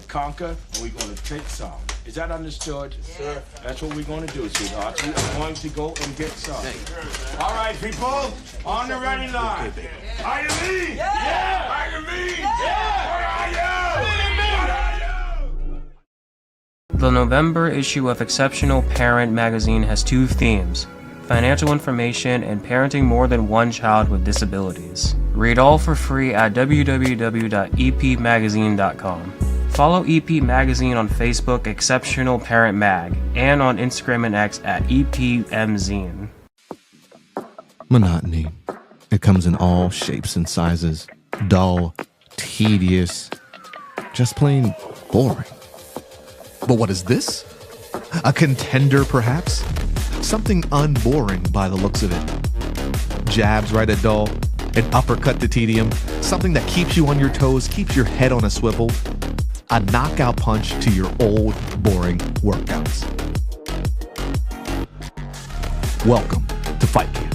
to conquer, and we're going to take some. Is that understood? Yes, sir. That's what we're going to do, sweetheart. We are going to go and get some. All right, people, on the ready line. Are you me? Yeah! Are you me? Yeah! What are you? What are you? The November issue of Exceptional Parent magazine has two themes: financial information and parenting more than one child with disabilities. Read all for free at www.epmagazine.com. Follow EP Magazine on Facebook, Exceptional Parent Mag, and on Instagram and X at EPMZine. Monotony. It comes in all shapes and sizes. Dull, tedious, just plain boring. But what is this? A contender, perhaps? Something unboring by the looks of it. Jabs right at dull, an uppercut to tedium, something that keeps you on your toes, keeps your head on a swivel, a knockout punch to your old, boring workouts. Welcome to Fight Camp.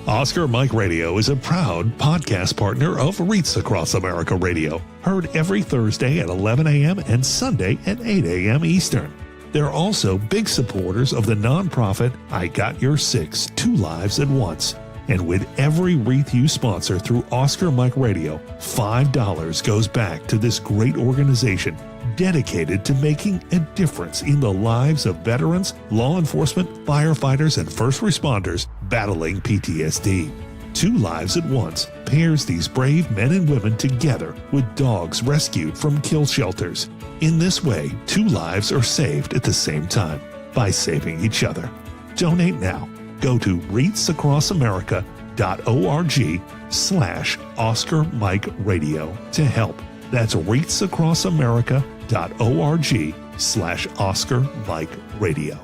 Oscar Mike Radio is a proud podcast partner of Wreaths Across America Radio, heard every Thursday at 11 a.m. and Sunday at 8 a.m. Eastern. They're also big supporters of the nonprofit I Got Your Six, 2 Lives at Once. And with every wreath you sponsor through Oscar Mike Radio, $5 goes back to this great organization dedicated to making a difference in the lives of veterans, law enforcement, firefighters, and first responders battling PTSD. 2 Lives at Once pairs these brave men and women together with dogs rescued from kill shelters. In this way, 2 lives are saved at the same time by saving each other. Donate now. Go to wreathsacrossamerica.org/Oscar Mike Radio to help. That's wreathsacrossamerica.org/Oscar Mike Radio.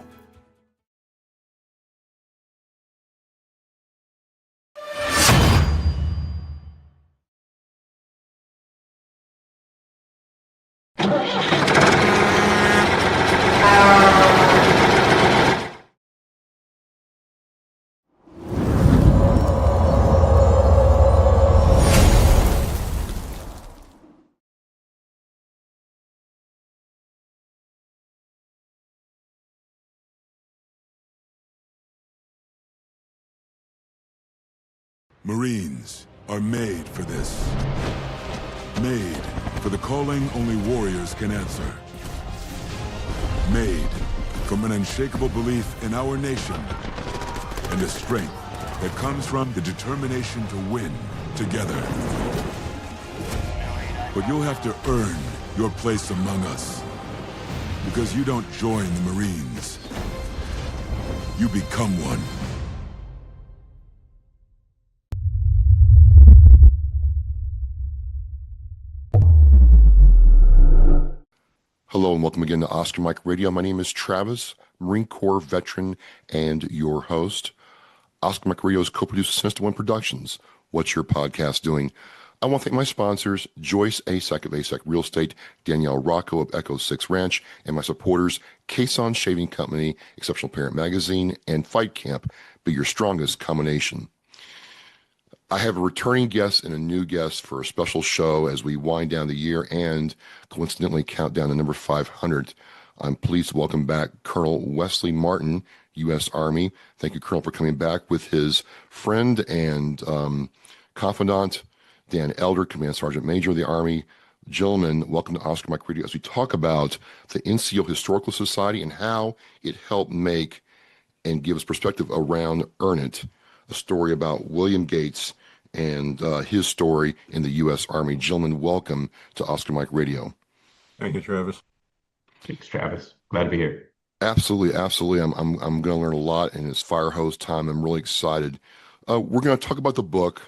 Marines are made for this. Made for the calling only warriors can answer. Made from an unshakable belief in our nation and a strength that comes from the determination to win together. But you'll have to earn your place among us, because you don't join the Marines. You become one. Hello and welcome again to Oscar Mike Radio. My name is Travis, Marine Corps veteran and your host. Oscar Mike Radio is co-produced with Sinister One Productions. What's your podcast doing? I want to thank my sponsors, Joyce Asek of Asek Real Estate, Danielle Rocco of Echo 6 Ranch, and my supporters, Cason Shaving Company, Exceptional Parent Magazine, and Fight Camp. Be your strongest combination. I have a returning guest and a new guest for a special show as we wind down the year and coincidentally count down to number 500. I'm pleased to welcome back Colonel Wesley Martin, U.S. Army. Thank you, Colonel, for coming back with his friend and confidant, Dan Elder, Command Sergeant Major of the Army. Gentlemen, welcome to Oscar Mike Radio as we talk about the NCO Historical Society and how it helped make and give us perspective around Earn It, a story about William Gates and his story in the U.S. Army. Gentlemen, welcome to Oscar Mike Radio. Thank you, Travis. Thanks, Travis. Glad to be here. Absolutely, absolutely. I'm going to learn a lot in this fire hose time. I'm really excited. We're going to talk about the book.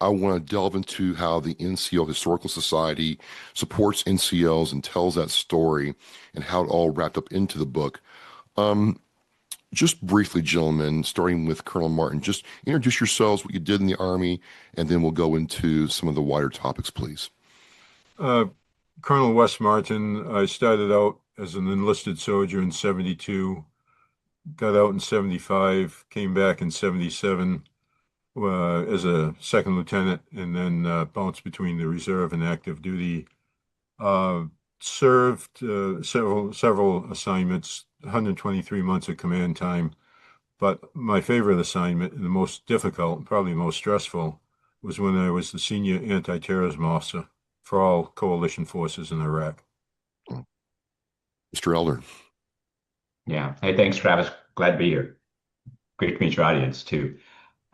I want to delve into how the NCO Historical Society supports NCOs and tells that story and how it all wrapped up into the book. Just briefly, gentlemen, starting with Colonel Martin, just introduce yourselves, what you did in the Army, and then we'll go into some of the wider topics, please. Colonel Wes Martin, I started out as an enlisted soldier in '72, got out in 75, came back in 77 as a second lieutenant, and then bounced between the reserve and active duty. Uh, Served several assignments, 123 months of command time. But my favorite assignment and the most difficult, probably most stressful, was when I was the senior anti-terrorism officer for all coalition forces in Iraq. Mr. Elder. Yeah. Hey, thanks, Travis. Glad to be here. Great to meet your audience, too.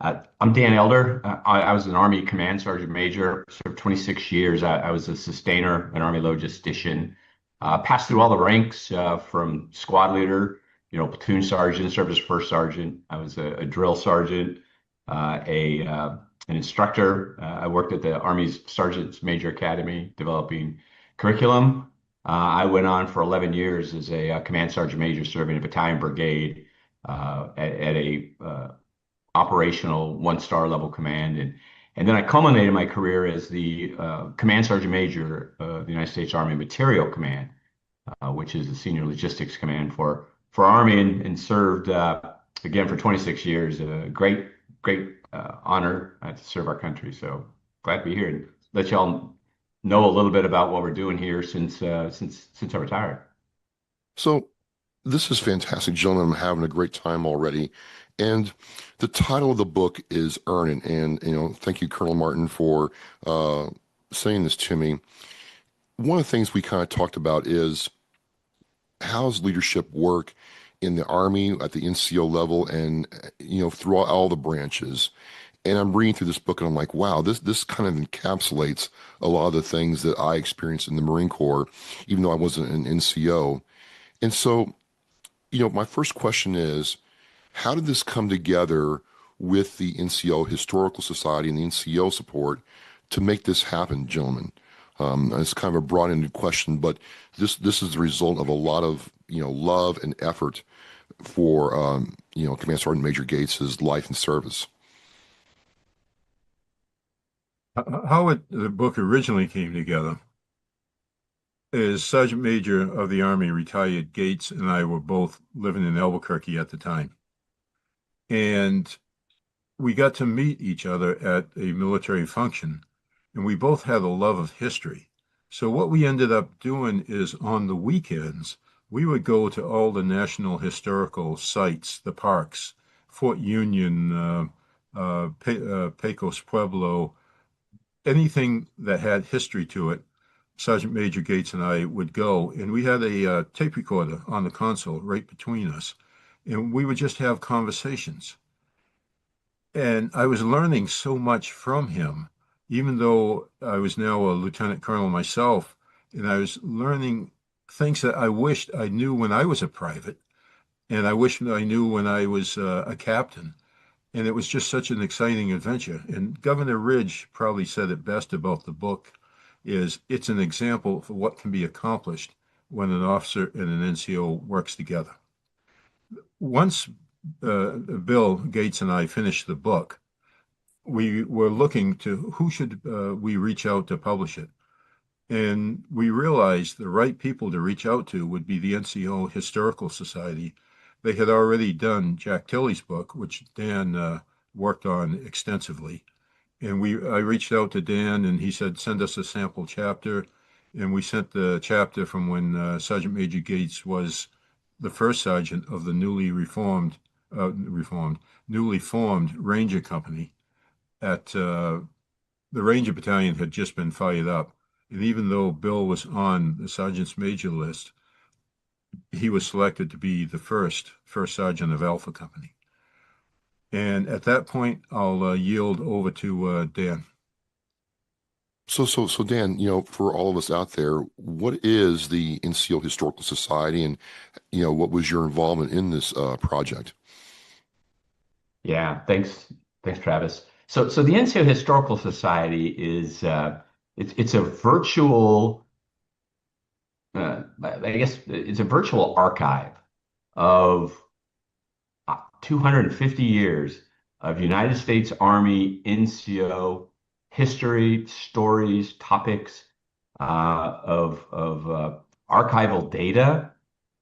I'm Dan Elder. I was an Army Command Sergeant Major, served 26 years. I was a sustainer, an Army logistician. Passed through all the ranks from squad leader, platoon sergeant, served as first sergeant. I was a drill sergeant, an instructor. I worked at the Army's Sergeant Major Academy developing curriculum. I went on for 11 years as a Command Sergeant Major serving a battalion brigade at a operational one-star level command. And then I culminated my career as the Command Sergeant Major of the United States Army Material Command, which is the senior logistics command for Army, and served again for 26 years. Great honor to serve our country. So glad to be here and let y'all know a little bit about what we're doing here since I retired. So this is fantastic, gentlemen. I'm having a great time already. And the title of the book is Earn It. And, thank you, Colonel Martin, for saying this to me. One of the things we kind of talked about is how's leadership work in the Army at the NCO level and, throughout all the branches. And I'm reading through this book and I'm like, wow, this kind of encapsulates a lot of the things that I experienced in the Marine Corps, even though I wasn't an NCO. And so, my first question is, how did this come together with the NCO Historical Society and the NCO support to make this happen, gentlemen? It's kind of a broad-ended question, but this is the result of a lot of love and effort for Command Sergeant Major Gates's life and service. How the book originally came together is Sergeant Major of the Army, retired Gates, and I were both living in Albuquerque at the time. And we got to meet each other at a military function, and we both had a love of history. So what we ended up doing is on the weekends, we would go to all the national historical sites, the parks, Fort Union, Pecos Pueblo, anything that had history to it. Sergeant Major Gates and I would go, and we had a tape recorder on the console right between us, and we would just have conversations. And I was learning so much from him, even though I was now a lieutenant colonel myself, and I was learning things that I wished I knew when I was a private, and I wished I knew when I was a captain. And it was just such an exciting adventure. And Governor Ridge probably said it best about the book is it's an example of what can be accomplished when an officer and an NCO works together. Once Bill Gates and I finished the book, we were looking to who should we reach out to publish it. And we realized the right people to reach out to would be the NCO Historical Society. They had already done Jack Tilley's book, which Dan worked on extensively. And I reached out to Dan, and he said, send us a sample chapter. And we sent the chapter from when Sergeant Major Gates was the first sergeant of the newly formed Ranger Company. At the Ranger Battalion had just been fired up. And even though Bill was on the Sergeant's Major list, he was selected to be the first sergeant of Alpha Company. And at that point, I'll yield over to Dan. So Dan, for all of us out there, what is the NCO Historical Society, and what was your involvement in this project? Yeah, thanks, Travis. So the NCO Historical Society is it's a virtual. I guess it's a virtual archive of 250 years of United States Army NCO history, stories, topics, of archival data,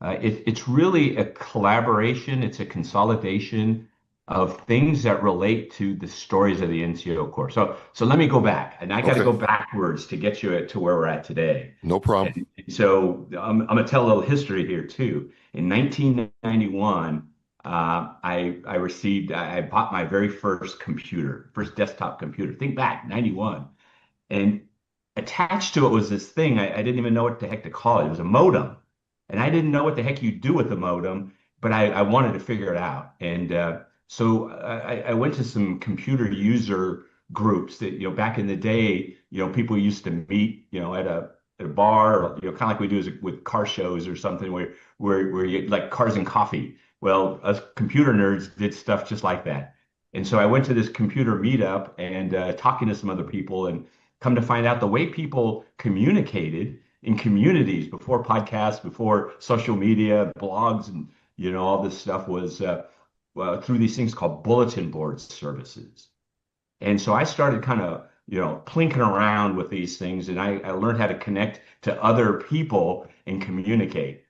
It's really a collaboration. It's a consolidation of things that relate to the stories of the NCO Corps. So let me go back, and I got to Okay. go backwards to get you to where we're at today. No problem. And so I'm going to tell a little history here too. In 1991, I bought my very first computer, first desktop computer. Think back, 91. And attached to it was this thing. I didn't even know what the heck to call it. It was a modem. And I didn't know what the heck you do with the modem, but I wanted to figure it out. And so I went to some computer user groups that, back in the day, people used to meet, at a bar, or, kind of like we do with car shows or something where you like cars and coffee. Well, us computer nerds did stuff just like that. And so I went to this computer meetup and talking to some other people, and come to find out the way people communicated in communities before podcasts, before social media, blogs, and all this stuff was through these things called bulletin board services. And so I started kind of plinking around with these things, and I learned how to connect to other people and communicate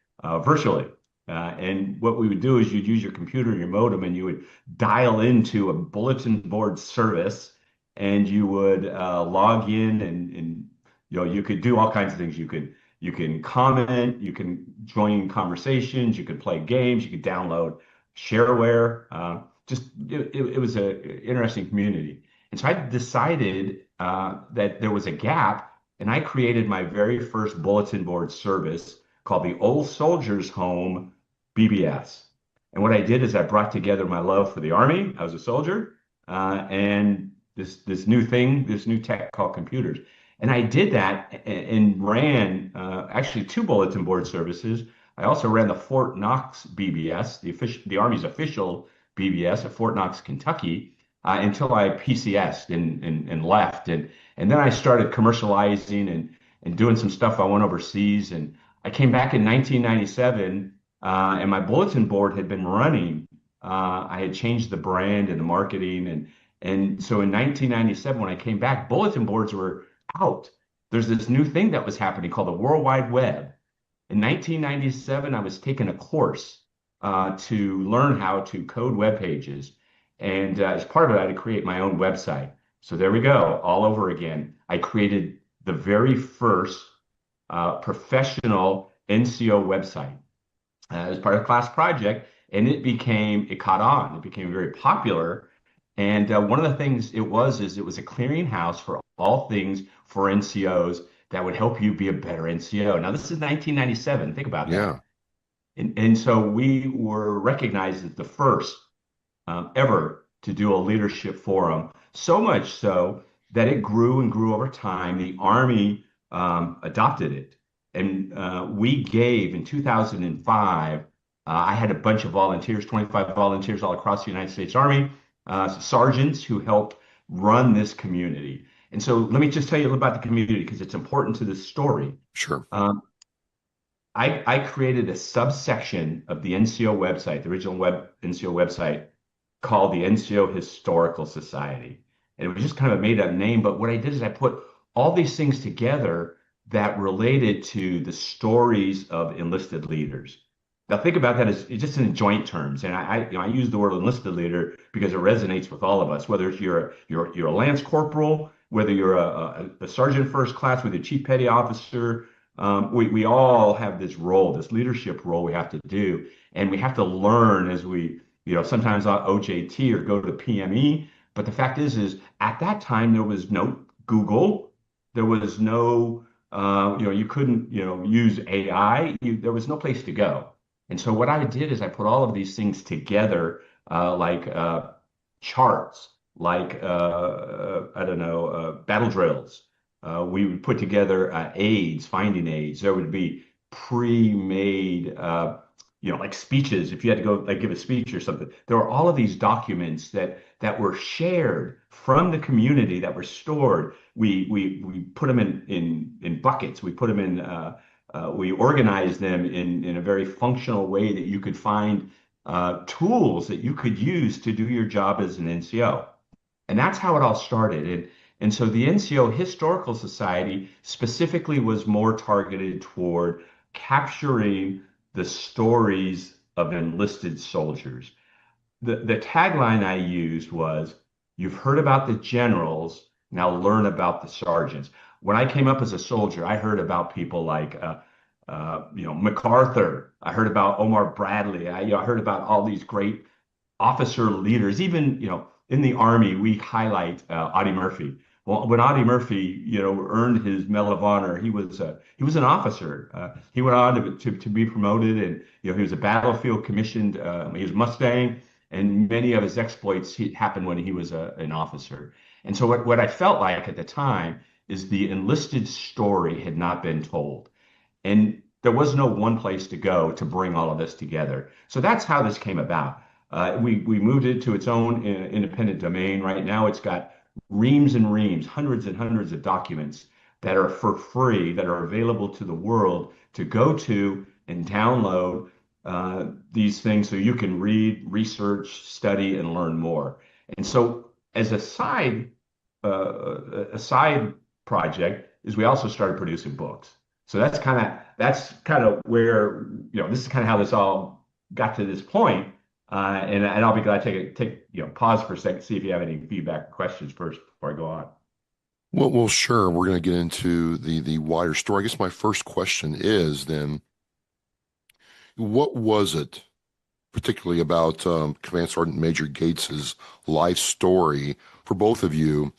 virtually. And what we would do is you'd use your computer and your modem, and you would dial into a bulletin board service, and you would log in, and you could do all kinds of things. You can comment, you can join conversations, you could play games, you could download shareware. It was an interesting community. And so I decided that there was a gap, and I created my very first bulletin board service called the Old Soldiers Home BBS. And what I did is I brought together my love for the Army. I was a soldier, and this new thing, this new tech called computers. And I did that and ran actually two bulletin board services. I also ran the Fort Knox BBS, the Army's official BBS at Fort Knox, Kentucky, until I PCS'd and left. And then I started commercializing and doing some stuff. I went overseas, and I came back in 1997, and my bulletin board had been running. I had changed the brand and the marketing. And so in 1997, when I came back, bulletin boards were out. There's this new thing that was happening called the World Wide Web. In 1997, I was taking a course to learn how to code web pages. And as part of it, I had to create my own website. So there we go, all over again. I created the very first professional NCO website as part of a class project, and it caught on. It became very popular. And one of the things it was a clearinghouse for all things for NCOs that would help you be a better NCO. Now, this is 1997. Think about that. Yeah. And so we were recognized as the first ever to do a leadership forum, so much so that it grew and grew over time. The Army adopted it. And we gave in 2005, I had a bunch of volunteers, 25 volunteers all across the United States Army, sergeants who helped run this community. And so let me just tell you a little about the community because it's important to this story. Sure. I created a subsection of the NCO website, the original NCO website, called the NCO Historical Society. And it was just kind of a made-up name, but what I did is I put all these things together that related to the stories of enlisted leaders. Now think about that as just in joint terms, and I use the word enlisted leader because it resonates with all of us. Whether you're a lance corporal, whether you're a sergeant first class, whether you're a chief petty officer, we all have this role, this leadership role we have to do, and we have to learn as we sometimes OJT or go to PME. But the fact is at that time there was no Google, there was no you couldn't use AI, there was no place to go. And so what I did is I put all of these things together, like charts, like battle drills. We would put together aids, finding aids. There would be pre-made, like speeches. If you had to go give a speech or something, there were all of these documents that were shared from the community that were stored. We put them in buckets. We put them in. We organized them in a very functional way that you could find tools that you could use to do your job as an NCO. And that's how it all started. And so the NCO Historical Society specifically was more targeted toward capturing the stories of enlisted soldiers. The tagline I used was, "You've heard about the generals, now learn about the sergeants." When I came up as a soldier, I heard about people like MacArthur. I heard about Omar Bradley. I heard about all these great officer leaders. Even in the Army, we highlight Audie Murphy. Well, when Audie Murphy earned his Medal of Honor, he was an officer. He went on to be promoted, and he was a battlefield commissioned. He was Mustang, and many of his exploits happened when he was an officer. And so what I felt like at the time is the enlisted story had not been told. And there was no one place to go to bring all of this together. So that's how this came about. We moved it to its own independent domain. Right now, it's got reams and reams, hundreds and hundreds of documents that are for free, that are available to the world to go to and download these things so you can read, research, study, and learn more. And so as a side project is we also started producing books. So that's kind of where, this is kind of how this all got to this point. And I'll be glad to take pause for a second, see if you have any feedback or questions first before I go on. Well, sure. We're going to get into the wider story. I guess my first question is then, what was it particularly about Command Sergeant Major Gates's life story for both of you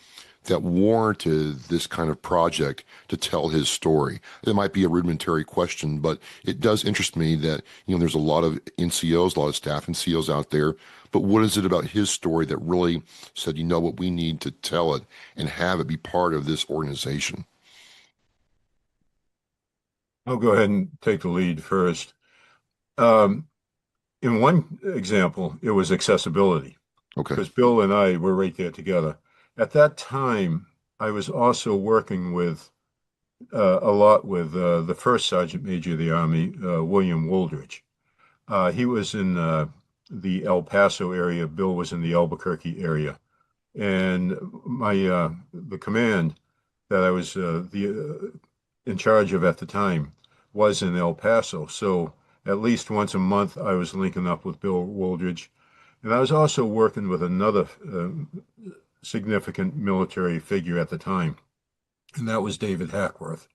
that warranted this kind of project to tell his story? It might be a rudimentary question, but it does interest me that, there's a lot of NCOs, a lot of staff NCOs out there, but what is it about his story that really said, what, we need to tell it and have it be part of this organization? I'll go ahead and take the lead first. In one example, it was accessibility. Okay. Because Bill and I were right there together. At that time, I was also working with a lot with the first Sergeant Major of the Army, William Wooldridge. He was in the El Paso area. Bill was in the Albuquerque area. And the command that I was in charge of at the time was in El Paso. So at least once a month, I was linking up with Bill Wooldridge. And I was also working with another significant military figure at the time, and that was David Hackworth.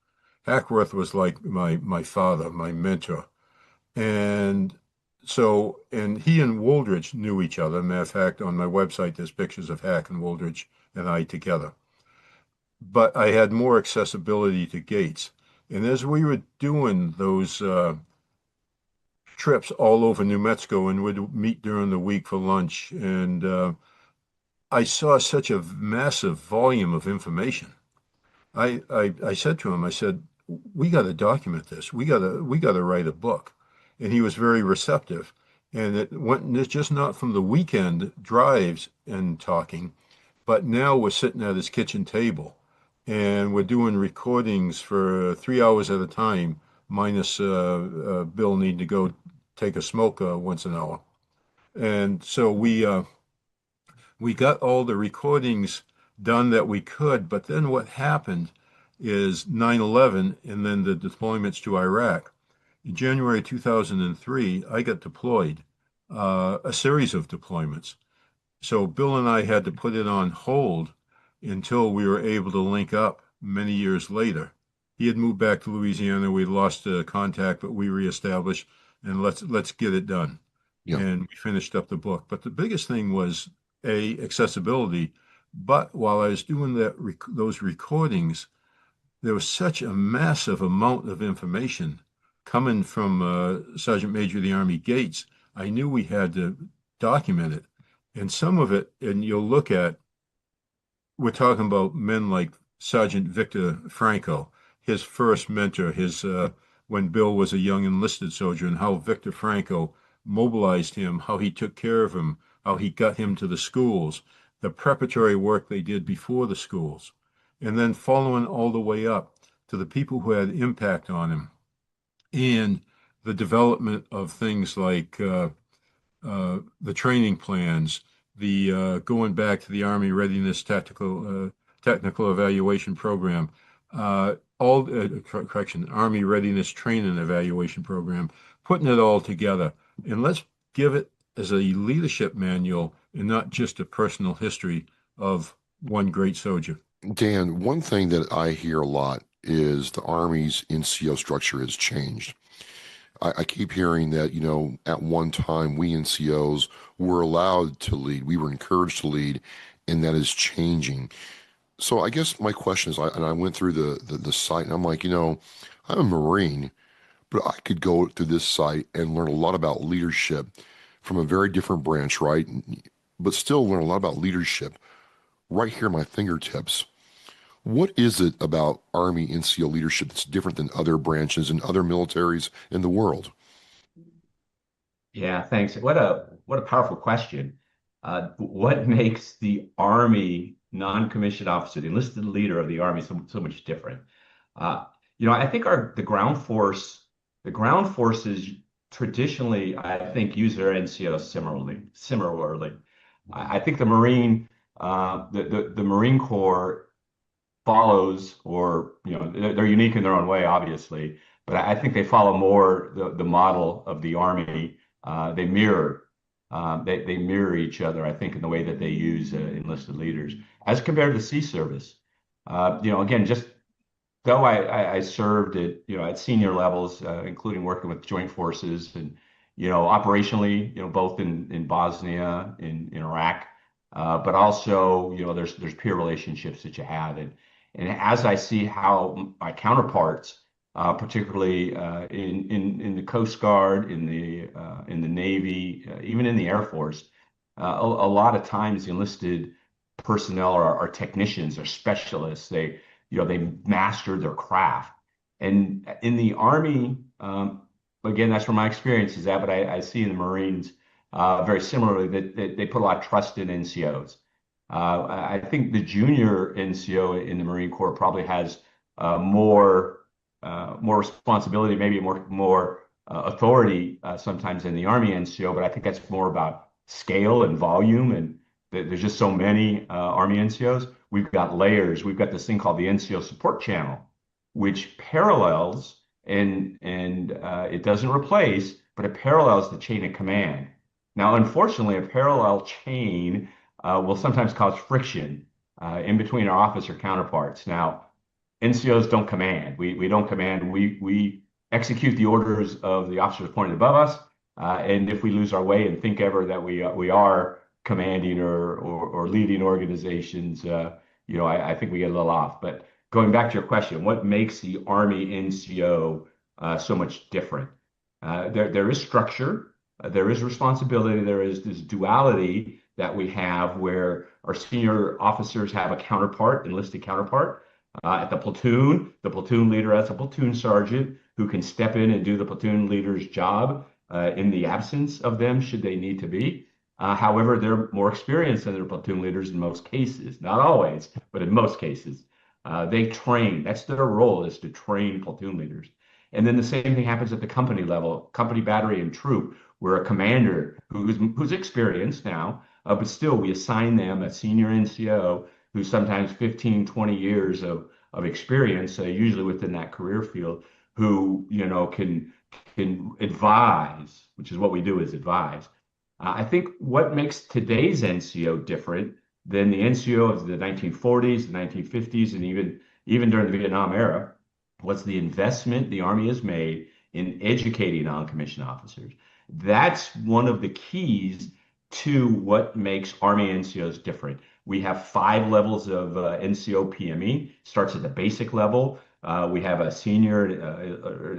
Hackworth was like my father, my mentor. And he and Wooldridge knew each other. Matter of fact, on my website, there's pictures of Hack and Wooldridge and I together. But I had more accessibility to Gates. And as we were doing those trips all over New Mexico and would meet during the week for lunch, and I saw such a massive volume of information. I said to him, I said, we got to document this. We got to write a book. And he was very receptive. And it's just not from the weekend drives and talking, but now we're sitting at his kitchen table and we're doing recordings for 3 hours at a time, minus Bill needing to go take a smoke once an hour. And so we got all the recordings done that we could, but then what happened is 9/11 and then the deployments to Iraq. In January 2003, I got deployed, a series of deployments. So Bill and I had to put it on hold until we were able to link up many years later. He had moved back to Louisiana. We lost contact, but we reestablished, and let's get it done. Yeah. And we finished up the book. But the biggest thing was accessibility. But while I was doing those recordings, there was such a massive amount of information coming from Sergeant Major of the Army Gates. I knew we had to document it. And some of it, and you'll look at, we're talking about men like Sergeant Victor Franco, his first mentor, when Bill was a young enlisted soldier, and how Victor Franco mobilized him, how he took care of him, how he got him to the schools, the preparatory work they did before the schools, and then following all the way up to the people who had impact on him, and the development of things like the training plans, the going back to the Army Readiness Technical Evaluation Program. Army Readiness Training Evaluation Program, putting it all together. And let's give it as a leadership manual and not just a personal history of one great soldier. Dan, one thing that I hear a lot is the Army's NCO structure has changed. I keep hearing that, at one time we NCOs were allowed to lead, we were encouraged to lead, and that is changing. So I guess my question is, I went through the site and I'm like, I'm a Marine, but I could go through this site and learn a lot about leadership from a very different branch, right? But still learn a lot about leadership right here at my fingertips. What is it about Army NCO leadership that's different than other branches and other militaries in the world? Yeah, thanks. What a powerful question. What makes the Army non-commissioned officer, the enlisted leader of the Army, so much different? I think the ground forces traditionally, I think, use their NCOs similarly. I think the Marine Corps follows, or they're unique in their own way, obviously, but I think they follow more the model of the Army. They mirror each other, I think, in the way that they use enlisted leaders as compared to the sea service. Again, just though I served at senior levels, including working with joint forces and operationally, both in Bosnia, in Iraq, but also there's peer relationships that you have, and as I see how my counterparts, particularly in the Coast Guard, in the Navy, even in the Air Force, a lot of times the enlisted personnel are technicians or specialists. They mastered their craft, and in the Army, again, that's where my experience is at. But I see in the Marines very similarly that they put a lot of trust in NCOs. I think the junior NCO in the Marine Corps probably has more responsibility, maybe more authority sometimes in the Army NCO, but I think that's more about scale and volume, and there's just so many Army NCOs. We've got layers. We've got this thing called the NCO support channel, which parallels and it doesn't replace, but it parallels the chain of command. Now, unfortunately, a parallel chain will sometimes cause friction in between our officer counterparts. Now, NCOs don't command. We don't command. We execute the orders of the officers appointed above us. And if we lose our way and think ever that we are commanding or leading organizations, I think we get a little off. But going back to your question, what makes the Army NCO so much different? There is structure, there is responsibility, there is this duality that we have where our senior officers have a counterpart, enlisted counterpart. At the platoon leader has a platoon sergeant who can step in and do the platoon leader's job in the absence of them, should they need to be. However, they're more experienced than their platoon leaders in most cases, not always, but in most cases. They train. That's their role, is to train platoon leaders. And then the same thing happens at the company level, company, battery, and troop, where a commander who's experienced now, but still we assign them a senior NCO who's sometimes 15, 20 years of experience, usually within that career field, who can advise, which is what we do, is advise. I think what makes today's NCO different than the NCO of the 1940s, the 1950s, and even during the Vietnam era was the investment the Army has made in educating non-commissioned officers. That's one of the keys to what makes Army NCOs different. We have 5 levels of NCO PME. Starts at the basic level. We have a senior,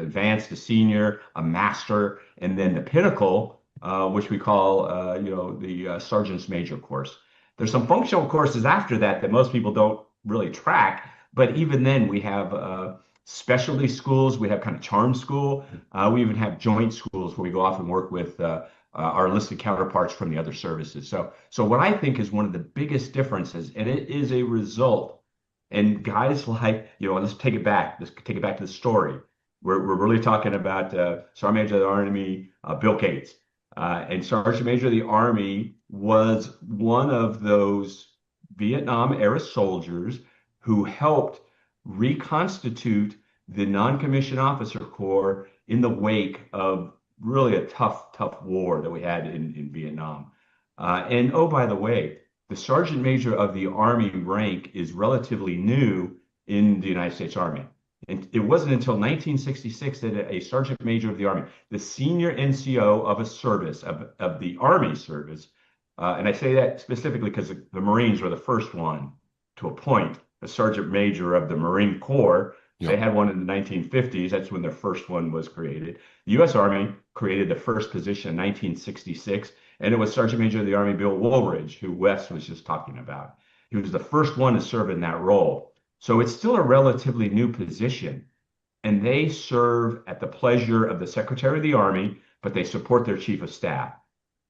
advanced, a senior, a master, and then the pinnacle, which we call the sergeant's major course. There's some functional courses after that most people don't really track, but even then we have specialty schools. We have kind of charm school. We even have joint schools where we go off and work with our enlisted counterparts from the other services. So what I think is one of the biggest differences, and it is a result, and guys like, let's take it back. Let's take it back to the story. We're really talking about Sergeant Major of the Army, Bill Gates. And Sergeant Major of the Army was one of those Vietnam era soldiers who helped reconstitute the non-commissioned officer corps in the wake of really a tough war that we had in Vietnam. And oh, by the way, the sergeant major of the Army rank is relatively new in the United States Army. And it wasn't until 1966 that a sergeant major of the Army, the senior NCO of a service, of the Army service, and I say that specifically because the Marines were the first one to appoint a sergeant major of the Marine Corps. They had one in the 1950s. That's when their first one was created. The U.S. Army created the first position in 1966, and it was Sergeant Major of the Army Bill Woolridge, who Wes was just talking about. He was the first one to serve in that role. So it's still a relatively new position, and they serve at the pleasure of the Secretary of the Army, but they support their Chief of Staff.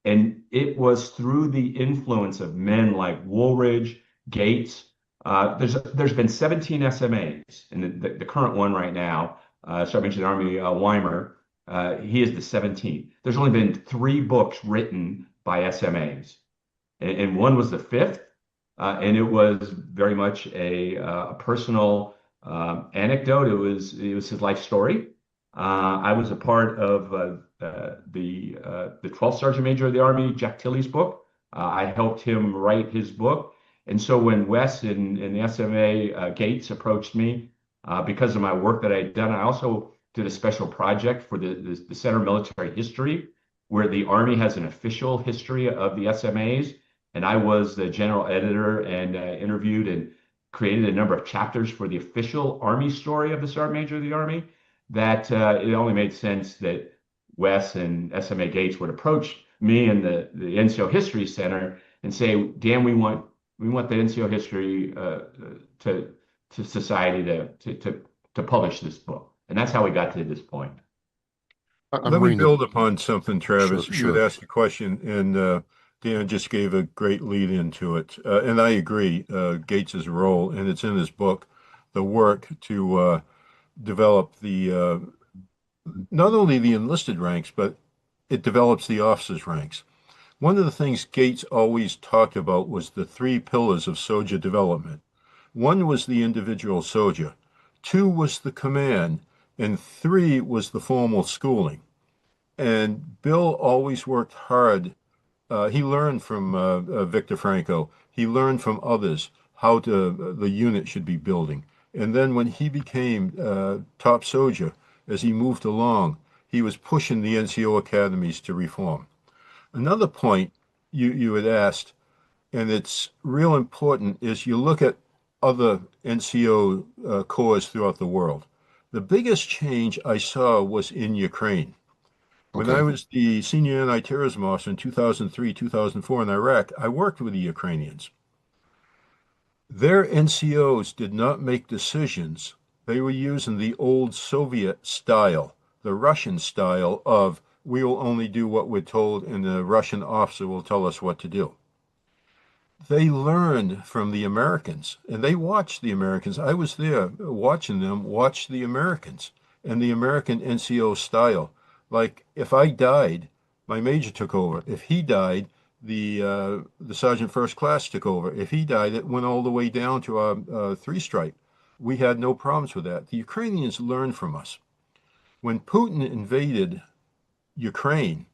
And it was through the influence of men like Woolridge, Gates. There's been 17 SMAs, and the current one right now, Sergeant Major of the Army Weimer, he is the 17th. There's only been 3 books written by SMAs, and one was the 5th, and it was very much a personal anecdote. It was his life story. I was a part of the 12th Sergeant Major of the Army, Jack Tilley's book. I helped him write his book. And so when Wes and the SMA Gates approached me because of my work that I had done, I also did a special project for the Center of Military History, where the Army has an official history of the SMAs. And I was the general editor and interviewed and created a number of chapters for the official Army story of the Sergeant Major of the Army, that it only made sense that Wes and SMA Gates would approach me and the NCO History Center and say, Dan, we want the NCO History to society to publish this book. And that's how we got to this point. Let me build upon something, Travis. Sure. You had asked a question, and Dan just gave a great lead into it. And I agree, Gates's role, and it's in his book, the work to develop the not only the enlisted ranks, but it develops the officers' ranks. One of the things Gates always talked about was the 3 pillars of soldier development. 1 was the individual soldier, 2 was the command, and 3 was the formal schooling. And Bill always worked hard. He learned from Victor Franco. He learned from others how the unit should be building. And then when he became top soldier, as he moved along, he was pushing the NCO academies to reform. Another point you had asked, and it's real important, is you look at other NCO corps throughout the world. The biggest change I saw was in Ukraine. When I was the senior anti-terrorism officer in 2003, 2004 in Iraq, I worked with the Ukrainians. Their NCOs did not make decisions. They were using the old Soviet style, the Russian style of, we will only do what we're told and the Russian officer will tell us what to do. They learned from the Americans, and they watched the Americans. I was there watching them watch the Americans and the American NCO style. Like, if I died, my major took over. If he died, the sergeant first class took over. If he died, it went all the way down to our 3-stripe. We had no problems with that. The Ukrainians learned from us. When Putin invaded Ukraine,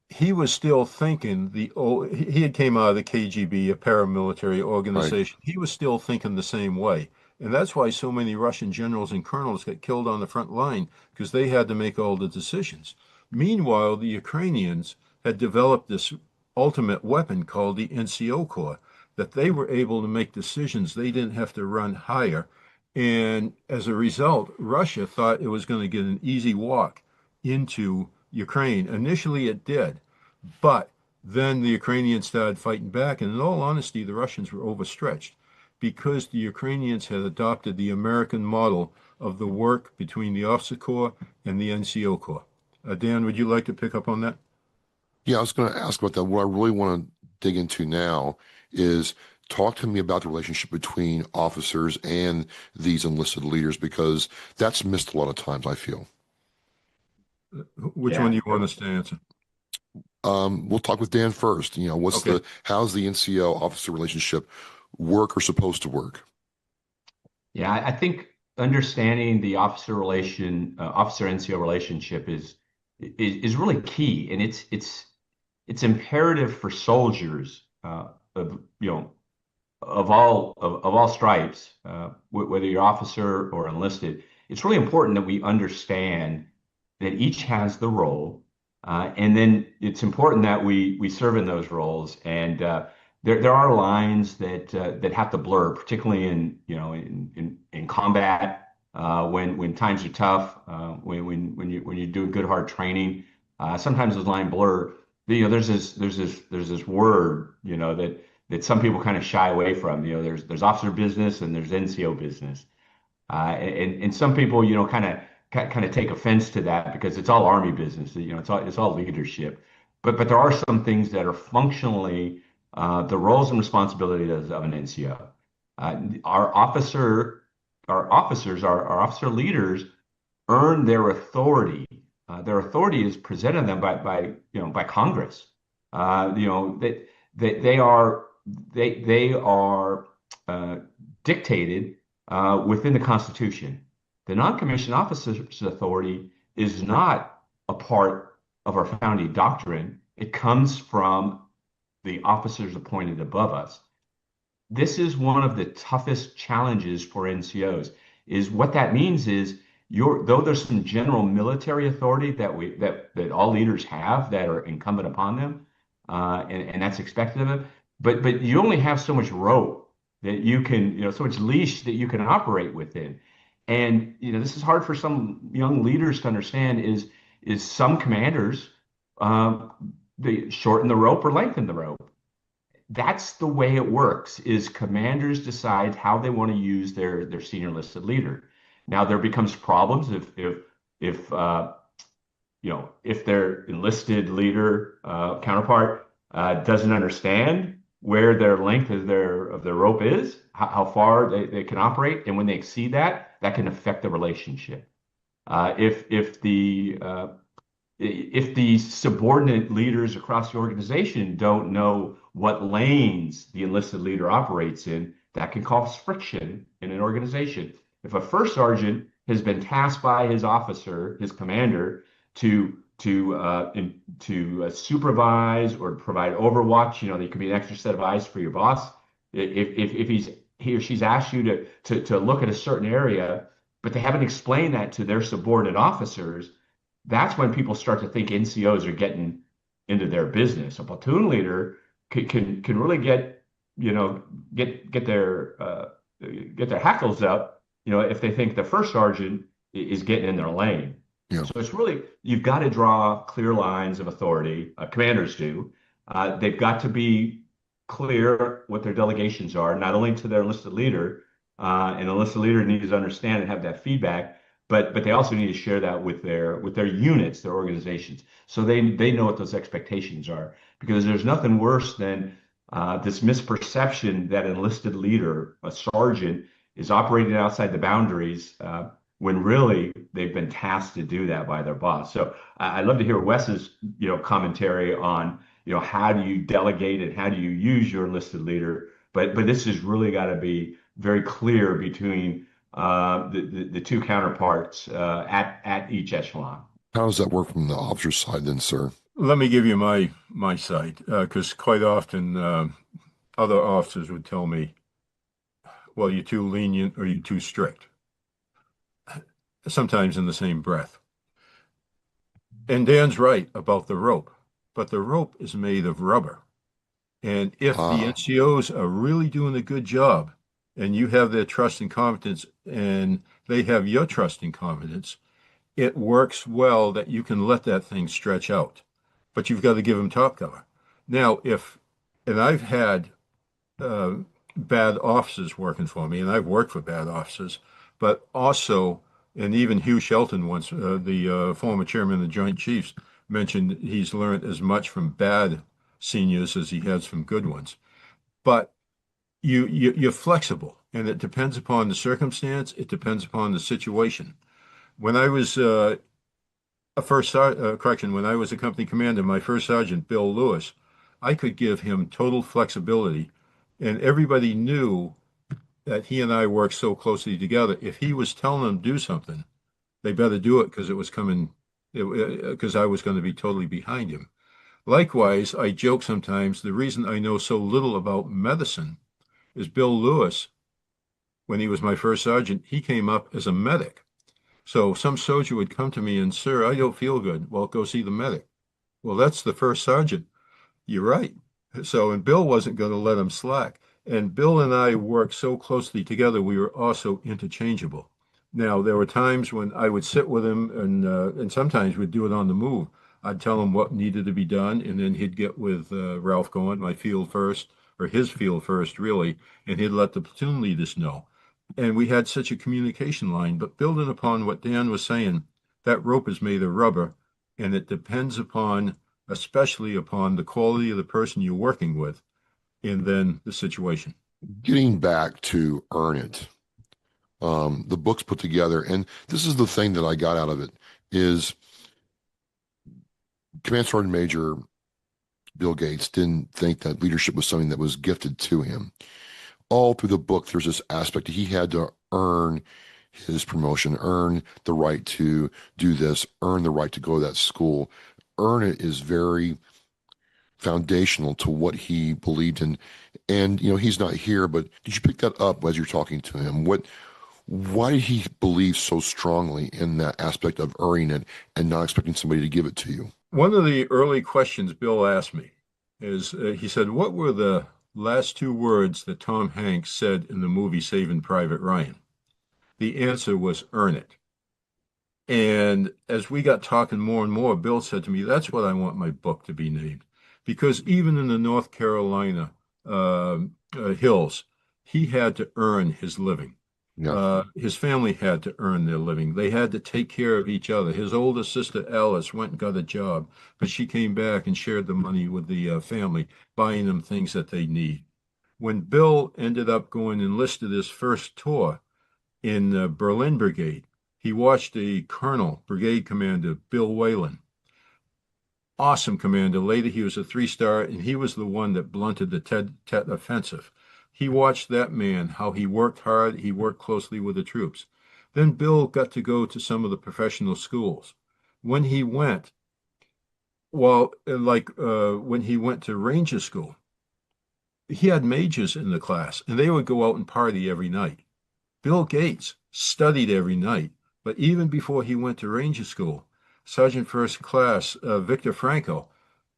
he was still thinking he had came out of the KGB, a paramilitary organization. Right. He was still thinking the same way. And that's why so many Russian generals and colonels got killed on the front line, because they had to make all the decisions. Meanwhile, the Ukrainians had developed this ultimate weapon called the NCO Corps, that they were able to make decisions. They didn't have to run higher. And as a result, Russia thought it was going to get an easy walk into Ukraine. Initially, it did. But then the Ukrainians started fighting back. And in all honesty, the Russians were overstretched because the Ukrainians had adopted the American model of the work between the officer corps and the NCO Corps. Dan, would you like to pick up on that? Yeah, I was going to ask about that. What I really want to dig into now is talk to me about the relationship between officers and these enlisted leaders, because that's missed a lot of times, I feel. Which one do you want us to answer? We'll talk with Dan first. You know, how's the NCO officer relationship work or supposed to work? Yeah, I think understanding the officer NCO relationship is really key, and it's imperative for soldiers of of all stripes, whether you're officer or enlisted. It's really important that we understand that each has the role, and then it's important that we serve in those roles. And there are lines that have to blur, particularly in in combat, when times are tough, when you do good hard training. Sometimes those lines blur. There's this word that some people kind of shy away from. There's officer business and there's NCO business. And some people, kind of take offense to that because it's all Army business. It's all leadership. But there are some things that are functionally the roles and responsibilities of an NCO. Our officers, our officer leaders earn their authority. Their authority is presented to them by Congress. They are dictated within the Constitution. The non-commissioned officer's authority is not a part of our founding doctrine. It comes from the officers appointed above us. This is one of the toughest challenges for NCOs. Is what that means is though there's some general military authority that all leaders have that are incumbent upon them, and that's expected of them, but you only have so much rope that you can, so much leash that you can operate within. And this is hard for some young leaders to understand. Is some commanders they shorten the rope or lengthen the rope? That's the way it works. Is commanders decide how they want to use their senior enlisted leader. Now there becomes problems if their enlisted leader counterpart doesn't understand where their length of their rope is, how far they can operate, and when they exceed that, that can affect the relationship. If the subordinate leaders across the organization don't know what lanes the enlisted leader operates in, that can cause friction in an organization. If a first sergeant has been tasked by his officer, his commander, to supervise or provide overwatch, there could be an extra set of eyes for your boss. If he or she's asked you to look at a certain area, but they haven't explained that to their subordinate officers, that's when people start to think NCOs are getting into their business. A platoon leader can really get their hackles up, if they think the first sergeant is getting in their lane. Yeah. So it's really, you've got to draw clear lines of authority. Commanders do. They've got to be clear what their delegations are, not only to their enlisted leader, and the enlisted leader needs to understand and have that feedback, but they also need to share that with their units, their organizations, so they know what those expectations are. Because there's nothing worse than this misperception that an enlisted leader, a sergeant, is operating outside the boundaries when really they've been tasked to do that by their boss. So I'd love to hear Wes's commentary on how do you delegate and how do you use your enlisted leader. But this has really got to be very clear between the two counterparts at each echelon. How does that work from the officer's side then, sir? Let me give you my side, because quite often other officers would tell me, well, you're too lenient or you're too strict, sometimes in the same breath. And Dan's right about the rope, but the rope is made of rubber. And if the NCOs are really doing a good job and you have their trust and confidence and they have your trust and confidence, it works well that you can let that thing stretch out. But you've got to give them top cover. Now, and I've had bad officers working for me, and I've worked for bad officers, but also, and even Hugh Shelton once, the former chairman of the Joint Chiefs, mentioned he's learned as much from bad seniors as he has from good ones. But you're flexible, and it depends upon the circumstance. It depends upon the situation. When I was when I was a company commander, my first sergeant, Bill Lewis, I could give him total flexibility, and everybody knew that he and I worked so closly together. If he was telling them to do something, they better do it because it was coming, because I was going to be totally behind him. Likewise, I joke sometimes, the reason I know so little about medicine is Bill Lewis, when he was my first sergeant, he came up as a medic. So some soldier would come to me and, sir, I don't feel good. Well, go see the medic. Well, that's the first sergeant. You're right. So, and Bill wasn't going to let him slack. And Bill and I worked so closely together, we were also interchangeable. Now, there were times when I would sit with him, and sometimes we'd do it on the move. I'd tell him what needed to be done, and then he'd get with Ralph Goen, my field first, or his field first, really, and he'd let the platoon leaders know. And we had such a communication line. But building upon what Dan was saying, that rope is made of rubber, and it depends upon, especially upon the quality of the person you're working with, and then the situation. Getting back to Earn It, the book's put together, and this is the thing that I got out of it, is Command Sergeant Major Bill Gates didn't think that leadership was something that was gifted to him. All through the book, there's this aspect that he had to earn his promotion, earn the right to do this, earn the right to go to that school. Earn It is very foundational to what he believed in. And, you know, he's not here, but did you pick that up as you're talking to him? Why did he believe so strongly in that aspect of earning it and not expecting somebody to give it to you? One of the early questions Bill asked me is, he said, what were the last two words that Tom Hanks said in the movie Saving Private Ryan? The answer was, earn it. And as we got talking more and more, Bill said to me, that's what I want my book to be named. Because even in the North Carolina hills, he had to earn his living. Yeah. His family had to earn their living. They had to take care of each other. His older sister, Alice, went and got a job, but she came back and shared the money with the family, buying them things that they need. When Bill ended up going enlisted his first tour in Berlin Brigade, he watched a colonel, brigade commander, Bill Whalen. Awesome commander. Later, he was a 3-star, and he was the one that blunted the Tet offensive. He watched that man, how he worked hard. He worked closely with the troops. Then Bill got to go to some of the professional schools. When he went, when he went to Ranger School, he had majors in the class, and they would go out and party every night. Bill Gates studied every night, but even before he went to Ranger School, Sergeant First Class Victor Franco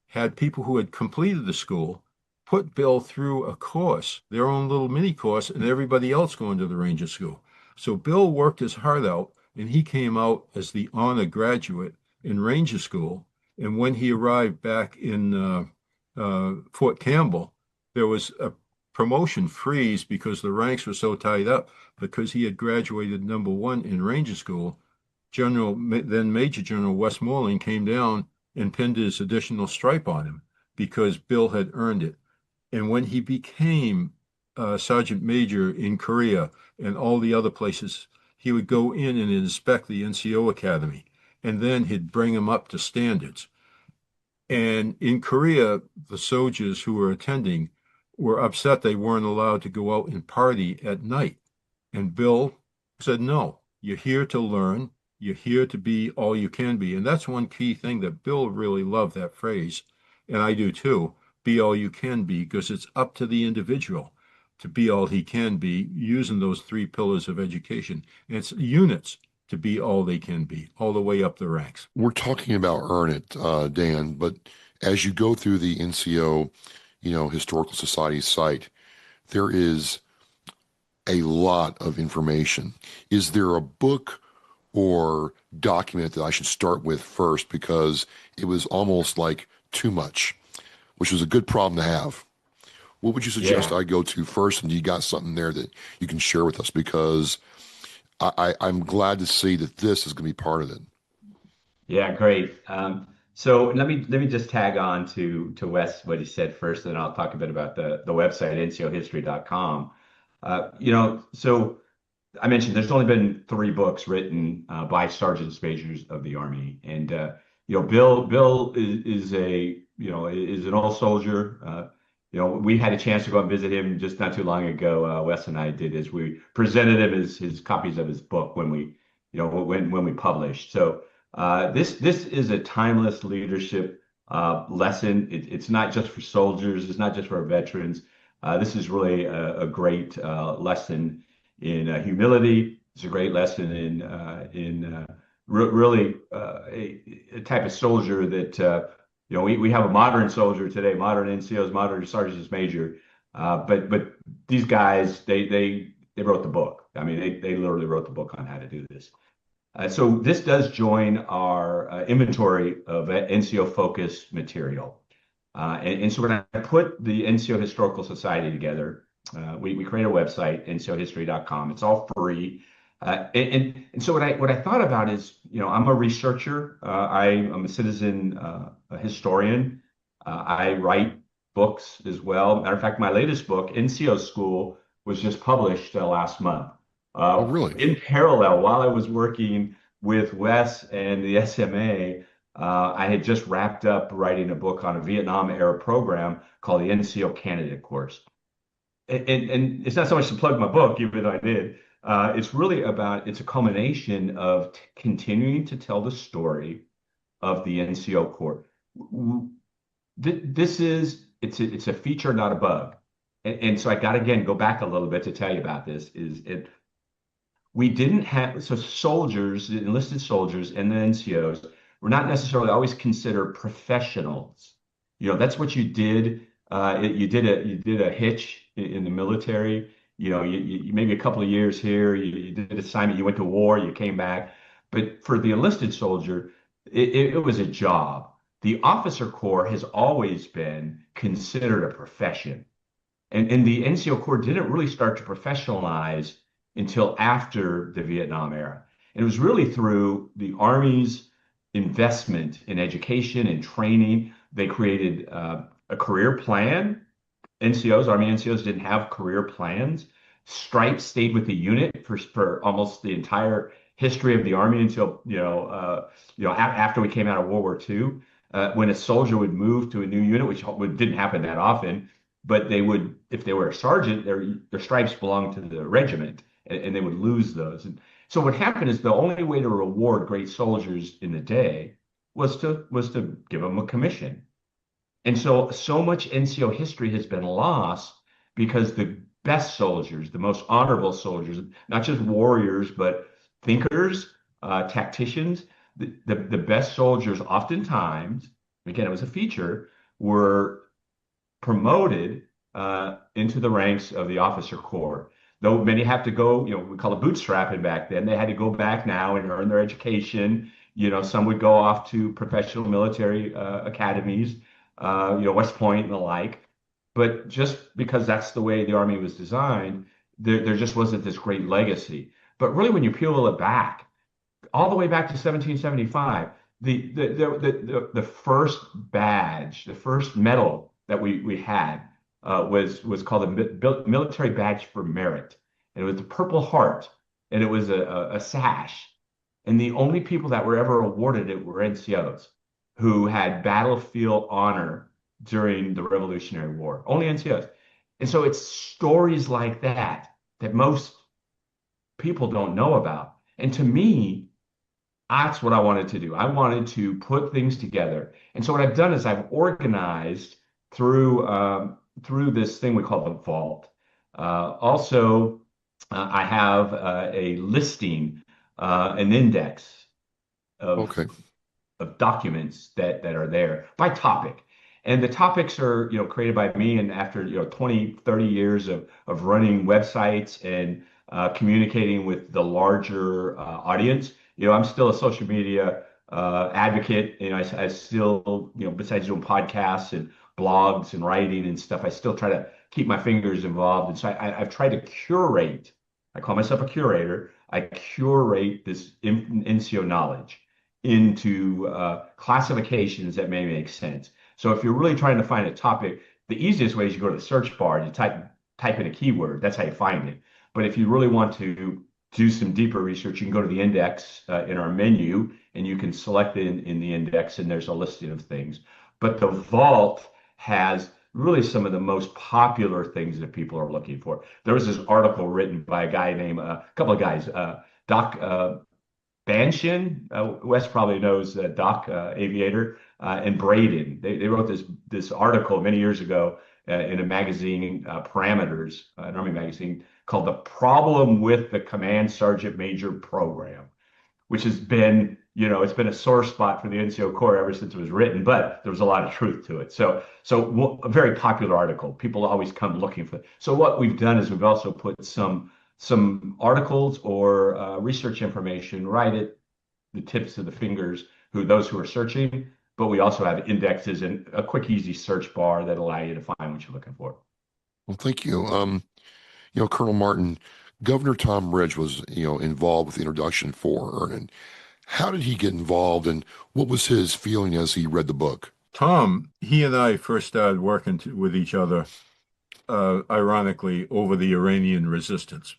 had people who had completed the school put Bill through a course, their own little mini course, and everybody else going to the Ranger School. So Bill worked his heart out, and he came out as the honor graduate in Ranger School. And when he arrived back in Fort Campbell, there was a promotion freeze because the ranks were so tied up. Because he had graduated #1 in Ranger School, then Major General Westmoreland came down and pinned his additional stripe on him because Bill had earned it. And when he became Sergeant Major in Korea and all the other places, he would go in and inspect the NCO Academy, and then he'd bring them up to standards. And in Korea, the soldiers who were attending were upset they weren't allowed to go out and party at night. And Bill said, no, you're here to learn. You're here to be all you can be. And that's one key thing that Bill really loved, that phrase. And I do too. Be all you can be, because it's up to the individual to be all he can be using those 3 pillars of education. And it's units to be all they can be, all the way up the ranks. We're talking about Earn It, Dan, but as you go through the NCO, Historical Society site, there is a lot of information. Is there a book or document that I should start with first? Because it was almost like too much, which was a good problem to have. What would you suggest I go to first? And you got something there that you can share with us? Because I'm glad to see that this is going to be part of it. Yeah, great. So let me just tag on to Wes what he said first, and then I'll talk a bit about the website ncohistory.com. So I mentioned there's only been 3 books written by sergeants majors of the Army, and Bill is an old soldier. we had a chance to go and visit him just not too long ago. Wes and I did, as we presented him his copies of his book when we, when we published. So this is a timeless leadership lesson. It's not just for soldiers. It's not just for our veterans. This is really a great lesson in humility. It's a great lesson in really a type of soldier that we have a modern soldier today, modern NCOs, modern sergeants major, but these guys they wrote the book. I mean, they literally wrote the book on how to do this. So this does join our inventory of NCO focused material. And so when I put the NCO Historical Society together, we create a website, NCOhistory.com. It's all free. And so what I thought about is, I'm a researcher. I'm a citizen historian. I write books as well. Matter of fact, my latest book, NCO School, was just published last month. Oh, really? In parallel, while I was working with Wes and the SMA, I had just wrapped up writing a book on a Vietnam era program called the NCO Candidate Course. And it's not so much to plug my book, even though I did. It's really it's a culmination of continuing to tell the story of the NCO Corps. It's a feature, not a bug. And so I got to, again, go back a little bit to tell you about this. We didn't have, so soldiers, enlisted soldiers and the NCOs were not necessarily always considered professionals. That's what you did. You did a hitch in the military. You maybe a couple of years here, you did an assignment, you went to war, you came back. But for the enlisted soldier, it was a job. The officer corps has always been considered a profession. And the NCO Corps didn't really start to professionalize until after the Vietnam era. And it was really through the Army's investment in education and training. They created a career plan. Army NCOs didn't have career plans. Stripes stayed with the unit for almost the entire history of the Army until, after we came out of World War II. When a soldier would move to a new unit, which didn't happen that often, but they would, if they were a sergeant, their stripes belonged to the regiment, and they would lose those. And so what happened is the only way to reward great soldiers in the day was to give them a commission. And so much NCO history has been lost because the best soldiers, the most honorable soldiers, not just warriors, but thinkers, tacticians, the best soldiers oftentimes, again, it was a feature, were promoted into the ranks of the officer corps. Though many have to go, we call it bootstrapping back then. They had to go back now and earn their education. Some would go off to professional military academies, West Point and the like. But just because that's the way the Army was designed, there just wasn't this great legacy. But really, when you peel it back, all the way back to 1775, the first badge, the first medal that we had was called the Military Badge for Merit. And it was the Purple Heart, and it was a sash. And the only people that were ever awarded it were NCOs who had battlefield honor during the Revolutionary War. Only NCOs. And so it's stories like that most people don't know about. And to me, that's what I wanted to do. I wanted to put things together. And so what I've done is I've organized through this thing we call the vault. I have a listing, an index of documents that are there by topic. And the topics are, created by me, and after 20, 30 years of running websites and communicating with the larger audience. I'm still a social media advocate. I still, besides doing podcasts and blogs and writing and stuff, I still try to keep my fingers involved. And so I've tried to curate. I call myself a curator. I curate this NCO knowledge into classifications that may make sense. So if you're really trying to find a topic, the easiest way is you go to the search bar and you type in a keyword. That's how you find it. But if you really want to do some deeper research, you can go to the index in our menu, and you can select it in the index, and there's a listing of things. But the vault has really some of the most popular things that people are looking for. There was this article written by a guy named, a couple of guys, Doc Banshin, Wes probably knows Doc Aviator, and Braden. They wrote this article many years ago in a magazine, Parameters, an Army magazine, called "The Problem with the Command Sergeant Major Program," which has been, it's been a sore spot for the NCO Corps ever since it was written, but there was a lot of truth to it. So a very popular article. People always come looking for it. So what we've done is we've also put some articles or research information right at the tips of the fingers those who are searching, but we also have indexes and a quick, easy search bar that allow you to find what you're looking for. Well, thank you. Colonel Martin, Governor Tom Ridge was, involved with the introduction for Ernan. How did he get involved, and what was his feeling as he read the book? Tom, he and I first started working with each other, ironically, over the Iranian resistance.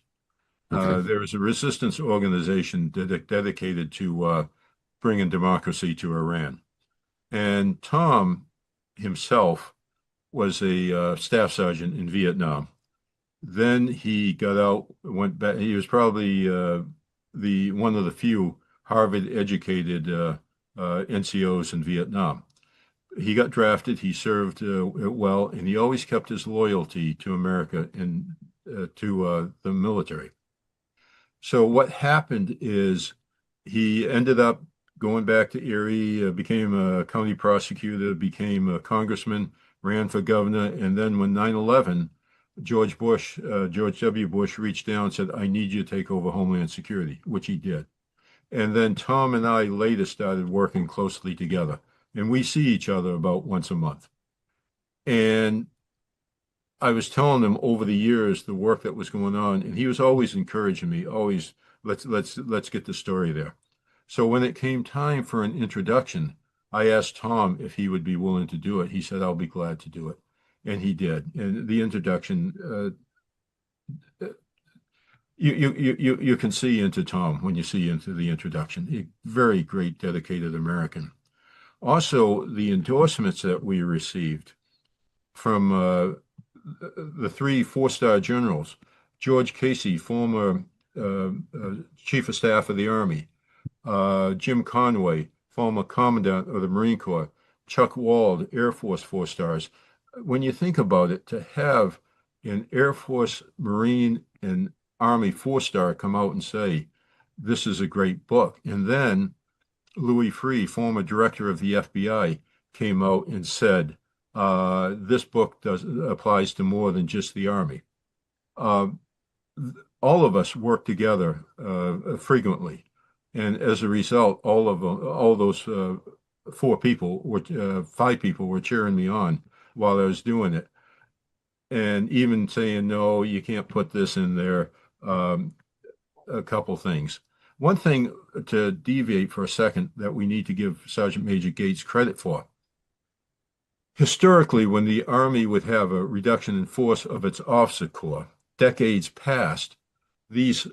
Okay. There is a resistance organization dedicated to bringing democracy to Iran. And Tom himself was a staff sergeant in Vietnam. Then he got out, went back. He was probably one of the few Harvard-educated NCOs in Vietnam. He got drafted. He served well, and he always kept his loyalty to America and to the military. So what happened is he ended up going back to Erie, became a county prosecutor, became a congressman, ran for governor, and then when 9/11, George W. Bush reached down and said, "I need you to take over Homeland Security," which he did. And then Tom and I later started working closely together, and we see each other about once a month. And I was telling him over the years the work that was going on, and he was always encouraging me, always, let's get the story there. So when it came time for an introduction, I asked Tom if he would be willing to do it. He said, "I'll be glad to do it." And he did. And the introduction, you can see into Tom when you see into the introduction. A very great, dedicated American. Also, the endorsements that we received from the 3 4-star generals: George Casey, former Chief of Staff of the Army; Jim Conway, former Commandant of the Marine Corps; Chuck Wald, Air Force 4 stars. When you think about it, to have an Air Force, Marine, and Army 4-star come out and say, "This is a great book." And then Louis Freeh, former director of the FBI, came out and said, "This book applies to more than just the Army." All of us work together frequently, and as a result, all those 5 people were cheering me on while I was doing it, and even saying, "No, you can't put this in there." A couple things. One thing, to deviate for a second, that we need to give Sergeant Major Gates credit for. Historically, when the Army would have a reduction in force of its officer corps, decades past, these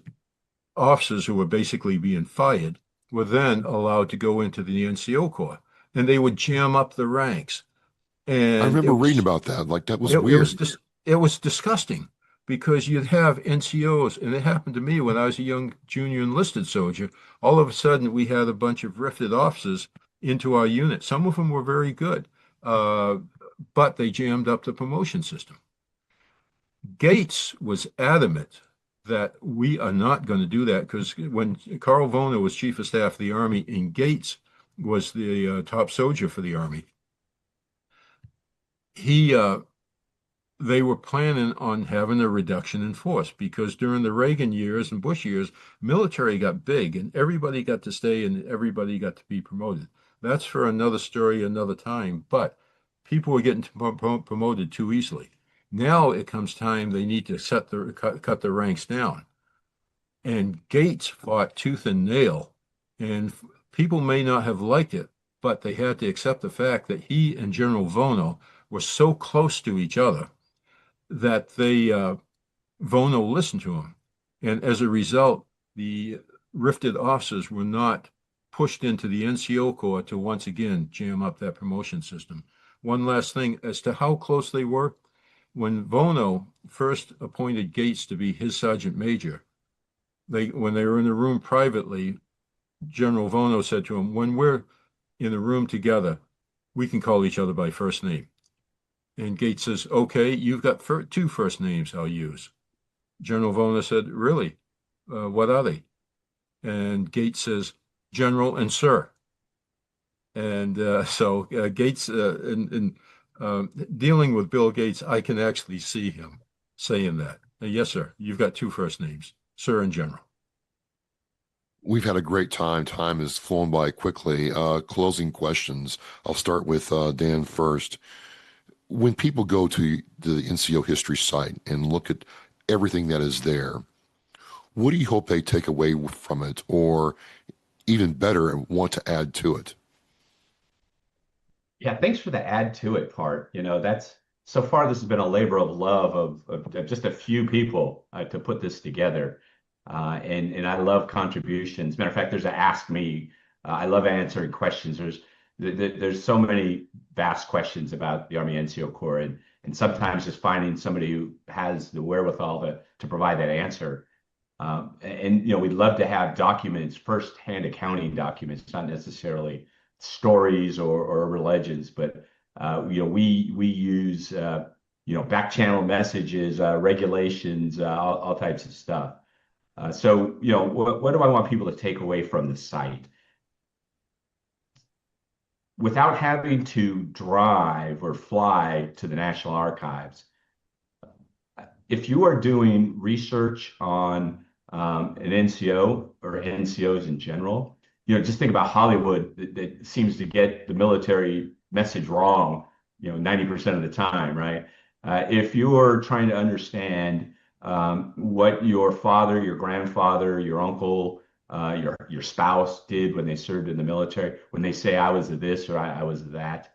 officers who were basically being fired were then allowed to go into the NCO Corps, and they would jam up the ranks. And I remember reading about that. Like, that was weird. It was disgusting, because you'd have NCOs, and it happened to me when I was a young junior enlisted soldier. All of a sudden, we had a bunch of rifted officers into our unit. Some of them were very good, but they jammed up the promotion system. Gates was adamant that we are not going to do that, because when Carl Vona was Chief of Staff of the Army and Gates was the top soldier for the Army, they were planning on having a reduction in force, because during the Reagan years and Bush years, military got big and everybody got to stay and everybody got to be promoted. That's for another story, another time, but people were getting promoted too easily. Now it comes time they need to cut the ranks down. And Gates fought tooth and nail, and people may not have liked it, but they had to accept the fact that he and General Vono were so close to each other that Vono listened to him. And as a result, the rifted officers were not pushed into the NCO Corps to once again jam up that promotion system. One last thing as to how close they were. When Vono first appointed Gates to be his sergeant major, when they were in the room privately, General Vono said to him, when we're in the room together, we can call each other by first name. And Gates says, okay, you've got two first names I'll use. General Vono said, really? What are they? And Gates says, General and Sir. And so Gates, in dealing with Bill Gates, I can actually see him saying that. Yes, sir, you've got two first names, Sir and General. We've had a great time. Time has flown by quickly. Closing questions. I'll start with Dan first. When people go to the NCO history site and look at everything that is there, what do you hope they take away from it, or even better, want to add to it? Yeah, thanks for the add to it part. That's so far this has been a labor of love of just a few people to put this together. And I love contributions. Matter of fact, there's an Ask Me. I love answering questions. There's so many vast questions about the Army NCO Corps, and sometimes just finding somebody who has the wherewithal to provide that answer. And we'd love to have documents, first-hand accounting documents, not necessarily stories or legends, but we use back channel messages, regulations, all types of stuff. So what do I want people to take away from the site? Without having to drive or fly to the National Archives, if you are doing research on an NCO or NCOs in general, just think about Hollywood that seems to get the military message wrong, 90% of the time, right? If you're trying to understand what your father, your grandfather, your uncle, your spouse did when they served in the military, when they say I was this or I was that,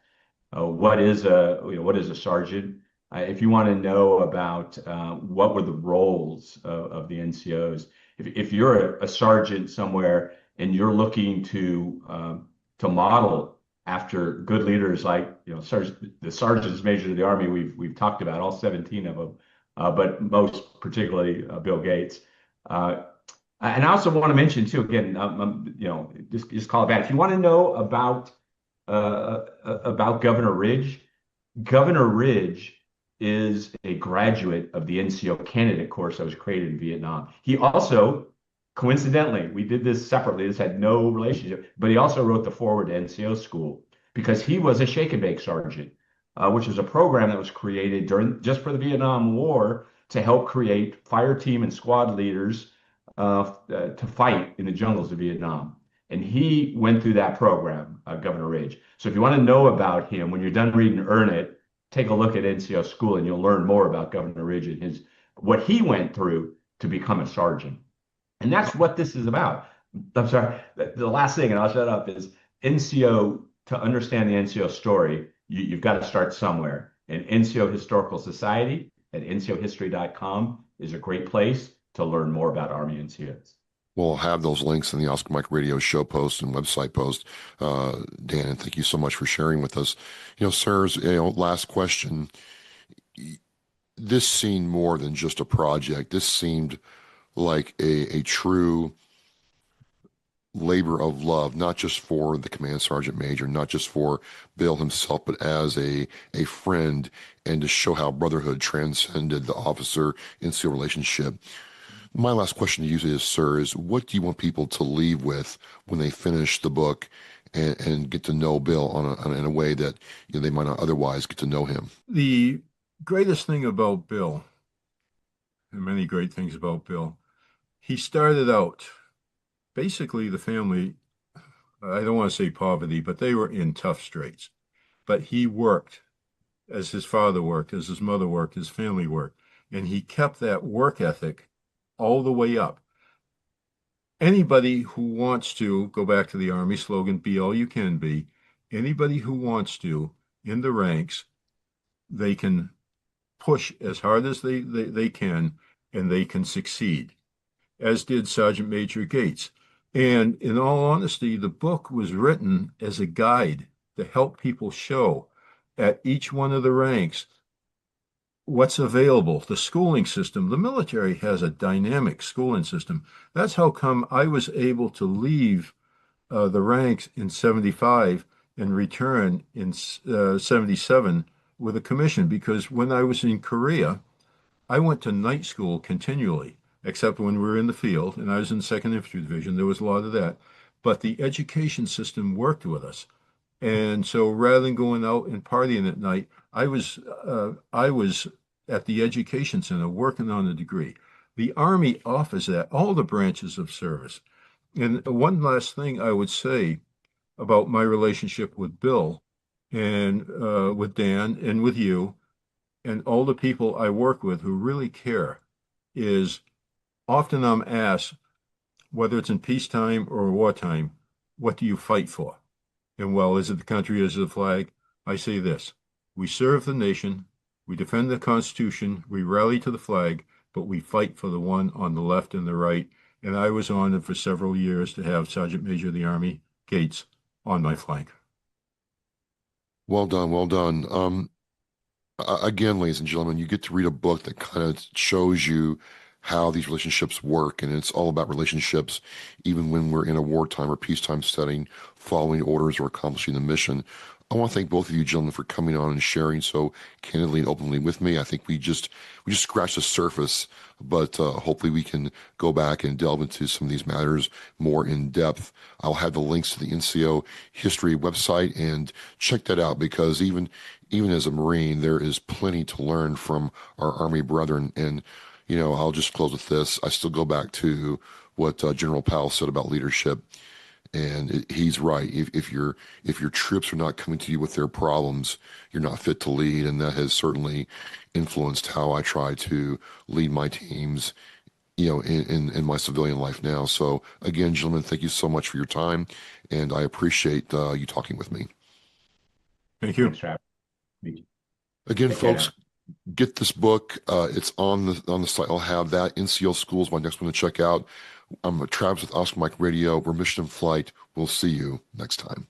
what is a sergeant? If you want to know about what were the roles of the NCOs, if you're a sergeant somewhere and you're looking to model after good leaders like the sergeants major of the Army we've talked about, all 17 of them, but most particularly Bill Gates. And I also want to mention too, again, just call it back. If you want to know about Governor Ridge is a graduate of the NCO candidate course that was created in Vietnam. He also, coincidentally, we did this separately. This had no relationship, but he also wrote the foreword to NCO school because he was a shake and bake sergeant, which was a program that was created just for the Vietnam War to help create fire team and squad leaders to fight in the jungles of Vietnam. And he went through that program, Governor Ridge. So if you want to know about him, when you're done reading Earn It, take a look at NCO school and you'll learn more about Governor Ridge and what he went through to become a sergeant. And that's what this is about. I'm sorry, the last thing, and I'll shut up, is NCO, to understand the NCO story, you've got to start somewhere. And NCO Historical Society at ncohistory.com is a great place to learn more about Army NCOs. We'll have those links in the Oscar Mike Radio show post and website post. Dan, and thank you so much for sharing with us. Sirs, last question. This seemed more than just a project. This seemed like a true labor of love, not just for the command sergeant major, not just for Bill himself, but as a friend, and to show how brotherhood transcended the officer-NCO relationship. My last question to you is, sir, is what do you want people to leave with when they finish the book and get to know Bill in a way that they might not otherwise get to know him? The greatest thing about Bill, and many great things about Bill, he started out, basically the family, I don't want to say poverty, but they were in tough straits. But he worked as his father worked, as his mother worked, his family worked, and he kept that work ethic all the way up. Anybody who wants to, go back to the Army slogan, be all you can be, anybody who wants to, in the ranks, they can push as hard as they can, and they can succeed, as did Sergeant Major Gates. And in all honesty, the book was written as a guide to help people show at each one of the ranks what's available, the schooling system. The military has a dynamic schooling system. That's how come I was able to leave the ranks in 75 and return in 77 with a commission, because when I was in Korea, I went to night school continually, except when we were in the field, and I was in 2nd Infantry Division. There was a lot of that. But the education system worked with us. And so rather than going out and partying at night, I was at the education center working on a degree. The Army offers that, all the branches of service. And one last thing I would say about my relationship with Bill and with Dan and with you and all the people I work with who really care is often I'm asked, whether it's in peacetime or wartime, what do you fight for? And well, is it the country, is it the flag? I say this: we serve the nation, we defend the Constitution, we rally to the flag, but we fight for the one on the left and the right. And I was honored for several years to have Sergeant Major of the Army Gates on my flank. Well done, well done. Again, ladies and gentlemen, you get to read a book that kind of shows you how these relationships work, and it's all about relationships, even when we're in a wartime or peacetime setting, following orders or accomplishing the mission. I want to thank both of you gentlemen for coming on and sharing so candidly and openly with me. I think we just scratched the surface, but hopefully we can go back and delve into some of these matters more in depth. I'll have the links to the NCO history website, and check that out, because even as a Marine, there is plenty to learn from our Army brethren. And I'll just close with this. I still go back to what General Powell said about leadership. And he's right. If your troops are not coming to you with their problems, you're not fit to lead. And that has certainly influenced how I try to lead my teams, in my civilian life now. So again, gentlemen, thank you so much for your time, and I appreciate you talking with me. Thank you. Thanks, Travis. Again, folks, get this book. It's on the site. I'll have that. NCO School is my next one to check out. I'm Travis with Oscar Mike Radio. We're Mission in Flight. We'll see you next time.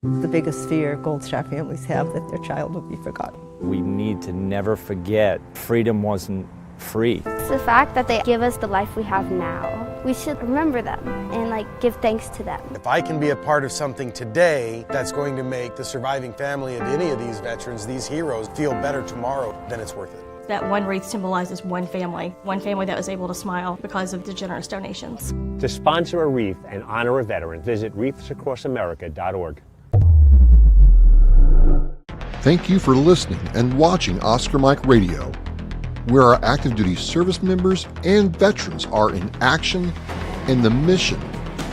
The biggest fear Gold Star families have, that their child will be forgotten. We need to never forget freedom wasn't free. It's the fact that they give us the life we have now. We should remember them and give thanks to them. If I can be a part of something today that's going to make the surviving family of any of these veterans, these heroes, feel better tomorrow, then it's worth it. That one wreath symbolizes one family that was able to smile because of the generous donations. To sponsor a wreath and honor a veteran, visit wreathsacrossamerica.org. Thank you for listening and watching Oscar Mike Radio, where our active duty service members and veterans are in action and the mission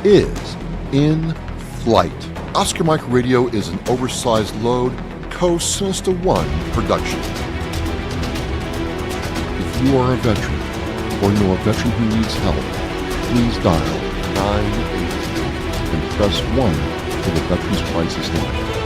is in flight. Oscar Mike Radio is an oversized load Co-Sinista One production. If you are a veteran or know a veteran who needs help, please dial 988 and press 1 for the Veterans Crisis Line.